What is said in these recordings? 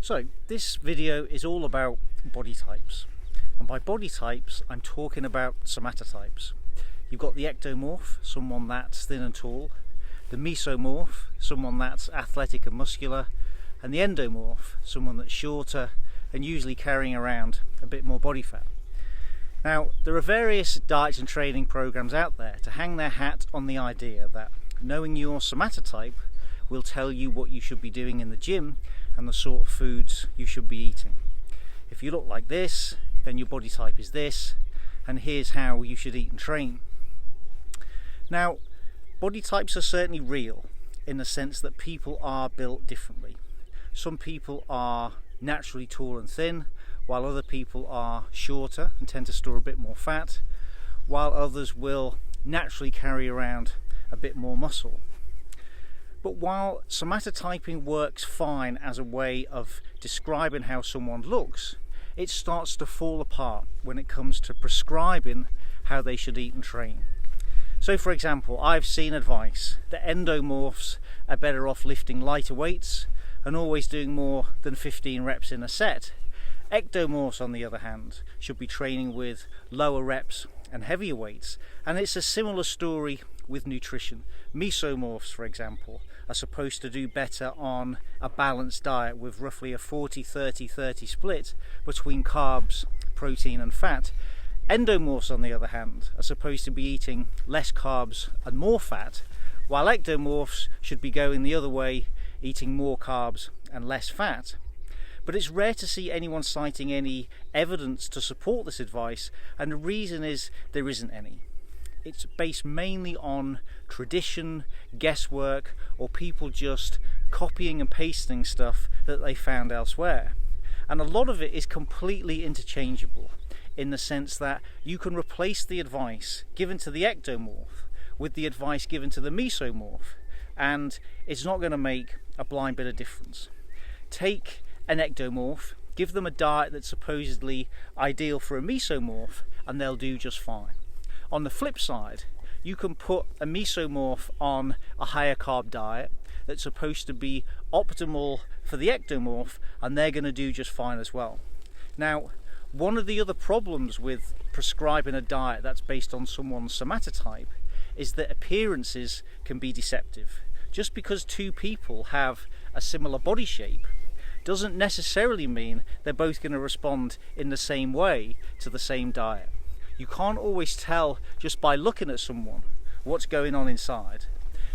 So this video is all about body types, and by body types I'm talking about somatotypes. You've got the ectomorph, someone that's thin and tall, the mesomorph, someone that's athletic and muscular, and the endomorph, someone that's shorter and usually carrying around a bit more body fat. Now, there are various diets and training programs out there to hang their hat on the idea that knowing your somatotype will tell you what you should be doing in the gym and the sort of foods you should be eating. If you look like this, then your body type is this, and here's how you should eat and train. Now, body types are certainly real in the sense that people are built differently. Some people are naturally tall and thin, while other people are shorter and tend to store a bit more fat, while others will naturally carry around a bit more muscle. But while somatotyping works fine as a way of describing how someone looks, it starts to fall apart when it comes to prescribing how they should eat and train. So for example, I've seen advice that endomorphs are better off lifting lighter weights and always doing more than 15 reps in a set. Ectomorphs, on the other hand, should be training with lower reps and heavier weights, and it's a similar story with nutrition. Mesomorphs, for example, are supposed to do better on a balanced diet with roughly a 40-30-30 split between carbs, protein and fat. Endomorphs, on the other hand, are supposed to be eating less carbs and more fat, while ectomorphs should be going the other way, eating more carbs and less fat. But it's rare to see anyone citing any evidence to support this advice, and the reason is there isn't any. It's based mainly on tradition, guesswork, or people just copying and pasting stuff that they found elsewhere. And a lot of it is completely interchangeable in the sense that you can replace the advice given to the ectomorph with the advice given to the mesomorph, and it's not going to make a blind bit of difference. Take an ectomorph, give them a diet that's supposedly ideal for a mesomorph, and they'll do just fine. On the flip side, you can put a mesomorph on a higher carb diet that's supposed to be optimal for the ectomorph, and they're going to do just fine as well. Now, one of the other problems with prescribing a diet that's based on someone's somatotype is that appearances can be deceptive. Just because two people have a similar body shape doesn't necessarily mean they're both going to respond in the same way to the same diet. You can't always tell just by looking at someone what's going on inside.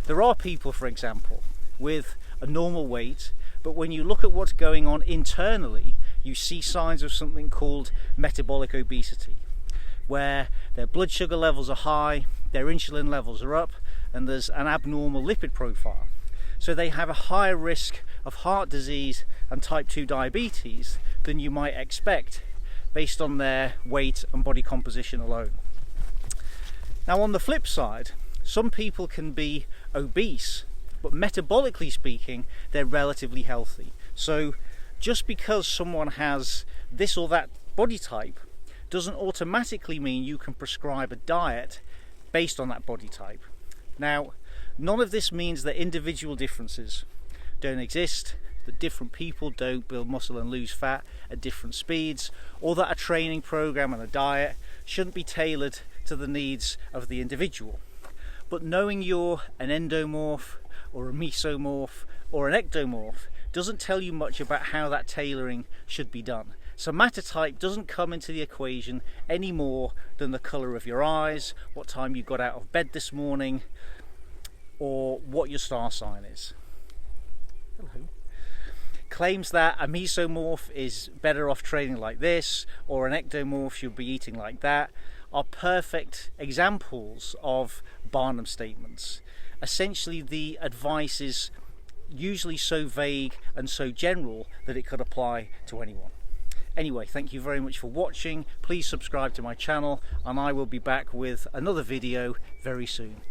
There are people, for example, with a normal weight, but when you look at what's going on internally, you see signs of something called metabolic obesity, where their blood sugar levels are high, their insulin levels are up, and there's an abnormal lipid profile. So they have a higher risk of heart disease and type 2 diabetes than you might expect based on their weight and body composition alone. Now, on the flip side, some people can be obese, but metabolically speaking, they're relatively healthy. So just because someone has this or that body type doesn't automatically mean you can prescribe a diet based on that body type. Now, none of this means that individual differences don't exist, that different people don't build muscle and lose fat at different speeds, or that a training program and a diet shouldn't be tailored to the needs of the individual. But knowing you're an endomorph or a mesomorph or an ectomorph doesn't tell you much about how that tailoring should be done. Somatotype doesn't come into the equation any more than the colour of your eyes, what time you got out of bed this morning, or what your star sign is. Hello. Claims that a mesomorph is better off training like this, or an ectomorph should be eating like that, are perfect examples of Barnum statements. Essentially, the advice is usually so vague and so general that it could apply to anyone. Anyway, thank you very much for watching. Please subscribe to my channel, and I will be back with another video very soon.